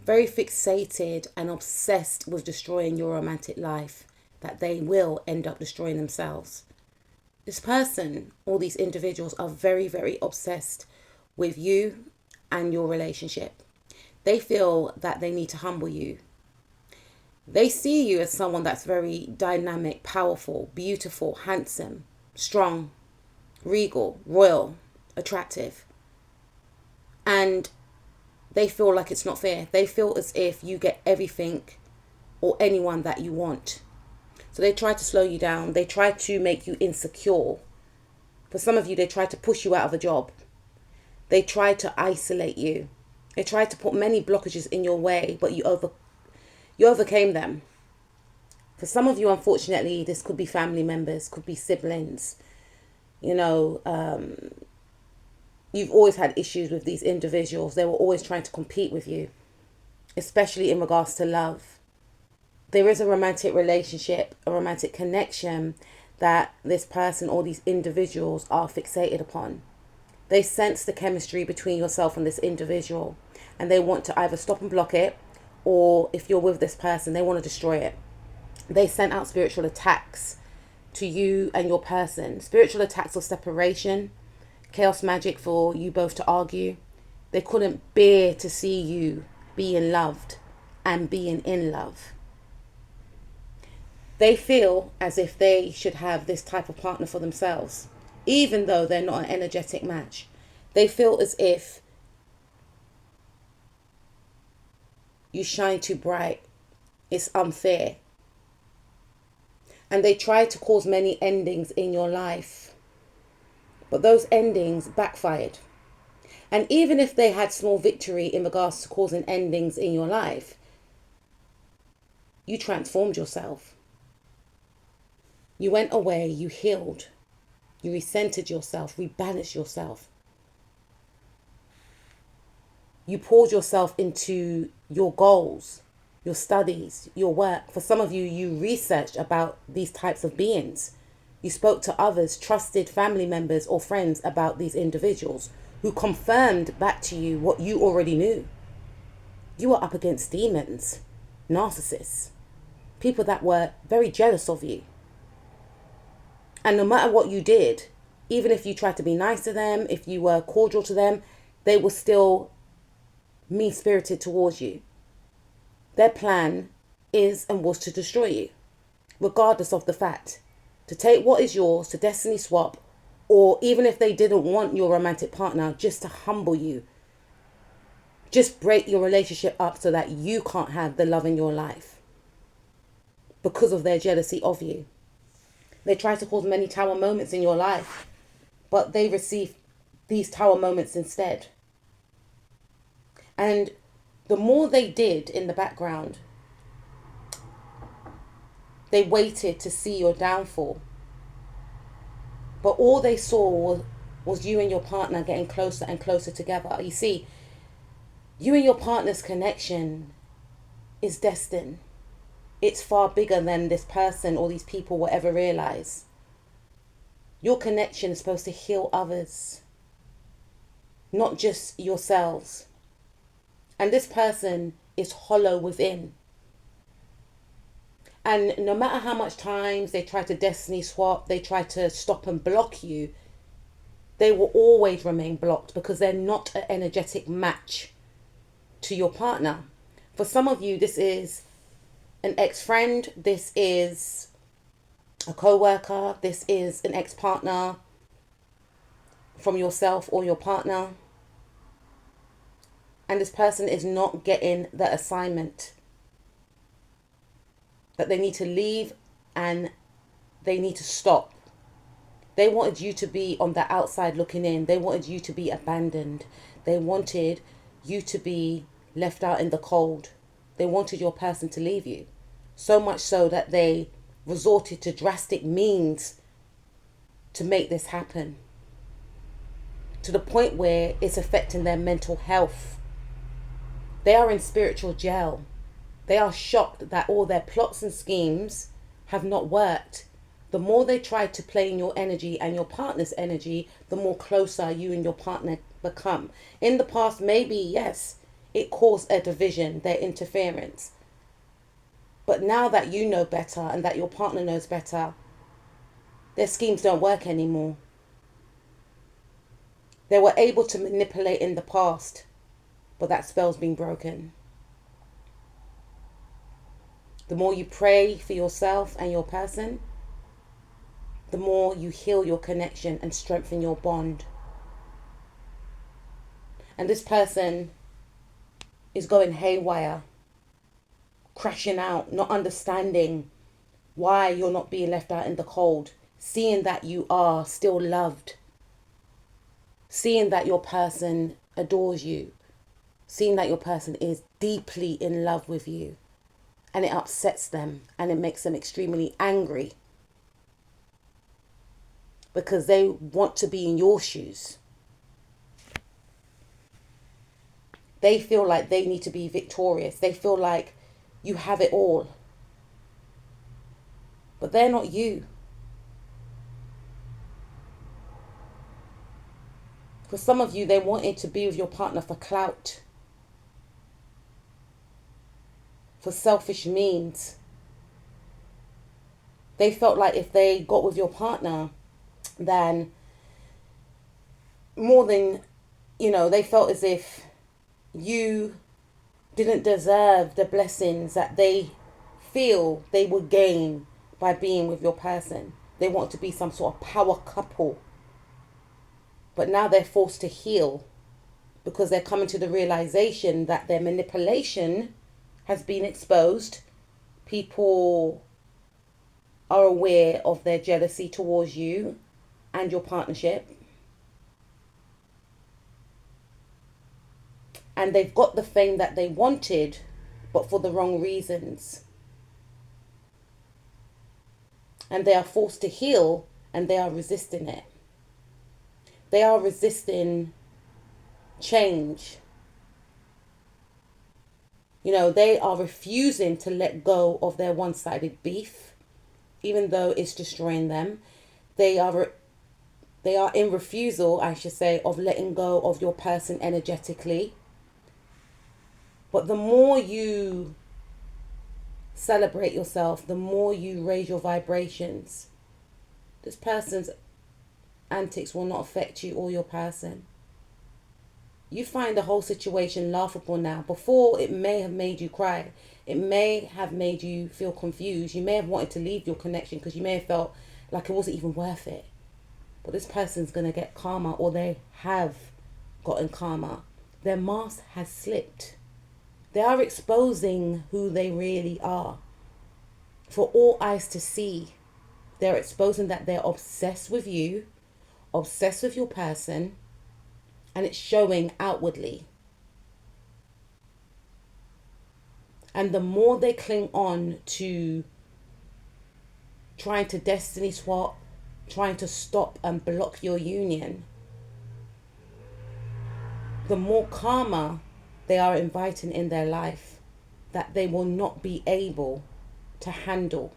very fixated and obsessed with destroying your romantic life that they will end up destroying themselves. This person, all these individuals are very, very obsessed with you and your relationship. They feel that they need to humble you. They see you as someone that's very dynamic, powerful, beautiful, handsome, strong, regal, royal, attractive. And they feel like it's not fair. They feel as if you get everything or anyone that you want. So they try to slow you down. They try to make you insecure. For some of you, they try to push you out of a job. They try to isolate you. They try to put many blockages in your way, but you overcame them. For some of you, unfortunately, this could be family members, could be siblings. You know, you've always had issues with these individuals. They were always trying to compete with you, especially in regards to love. There is a romantic relationship, a romantic connection that this person or these individuals are fixated upon. They sense the chemistry between yourself and this individual, and they want to either stop and block it, or if you're with this person, they want to destroy it. They sent out spiritual attacks to you and your person. Spiritual attacks of separation, chaos magic for you both to argue. They couldn't bear to see you being loved and being in love. They feel as if they should have this type of partner for themselves, even though they're not an energetic match. They feel as if you shine too bright. It's unfair. And they try to cause many endings in your life. But those endings backfired. And even if they had small victory in regards to causing endings in your life, you transformed yourself. You went away, you healed, you recentered yourself, rebalanced yourself. You poured yourself into your goals, your studies, your work. For some of you, you researched about these types of beings. You spoke to others, trusted family members or friends about these individuals who confirmed back to you what you already knew. You were up against demons, narcissists, people that were very jealous of you. And no matter what you did, even if you tried to be nice to them, if you were cordial to them, they were still mean-spirited towards you. Their plan is and was to destroy you, regardless of the fact. To take what is yours, to destiny swap, or even if they didn't want your romantic partner, just to humble you. Just break your relationship up so that you can't have the love in your life because of their jealousy of you. They try to cause many tower moments in your life, but they receive these tower moments instead. And the more they did in the background, they waited to see your downfall. But all they saw was you and your partner getting closer and closer together. You see, you and your partner's connection is destined. It's far bigger than this person or these people will ever realize. Your connection is supposed to heal others, not just yourselves. And this person is hollow within. And no matter how much times they try to destiny swap, they try to stop and block you, they will always remain blocked because they're not an energetic match to your partner. For some of you, this is an ex-friend, this is a co-worker, this is an ex-partner from yourself or your partner. And this person is not getting the assignment that they need to leave and they need to stop. They wanted you to be on the outside looking in. They wanted you to be abandoned. They wanted you to be left out in the cold. They wanted your person to leave you. So much so that they resorted to drastic means to make this happen. To the point where it's affecting their mental health. They are in spiritual jail. They are shocked that all their plots and schemes have not worked. The more they try to play in your energy and your partner's energy, the more closer you and your partner become. In the past, maybe, yes, it caused a division, their interference. But now that you know better and that your partner knows better, their schemes don't work anymore. They were able to manipulate in the past, but that spell's been broken. The more you pray for yourself and your person, the more you heal your connection and strengthen your bond. And this person is going haywire, crashing out, not understanding why you're not being left out in the cold, seeing that you are still loved, seeing that your person adores you, seeing that your person is deeply in love with you. And it upsets them and it makes them extremely angry because they want to be in your shoes. They feel like they need to be victorious. They feel like you have it all. But they're not you. For some of you, they wanted to be with your partner for clout, for selfish means. They felt like if they got with your partner, then more than, they felt as if you didn't deserve the blessings that they feel they would gain by being with your person. They want to be some sort of power couple. But now they're forced to heal because they're coming to the realization that their manipulation has been exposed. People are aware of their jealousy towards you and your partnership. And they've got the fame that they wanted, but for the wrong reasons. And they are forced to heal, and they are resisting it. They are resisting change. They are refusing to let go of their one-sided beef, even though it's destroying them. They are in refusal, I should say, of letting go of your person energetically. But the more you celebrate yourself, the more you raise your vibrations, this person's antics will not affect you or your person. You find the whole situation laughable now. Before, it may have made you cry. It may have made you feel confused. You may have wanted to leave your connection because you may have felt like it wasn't even worth it. But this person's going to get karma, or they have gotten karma. Their mask has slipped. They are exposing who they really are for all eyes to see. They're exposing that they're obsessed with you, obsessed with your person, and it's showing outwardly. And the more they cling on to trying to destiny swap, trying to stop and block your union, the more karma they are inviting in their life that they will not be able to handle.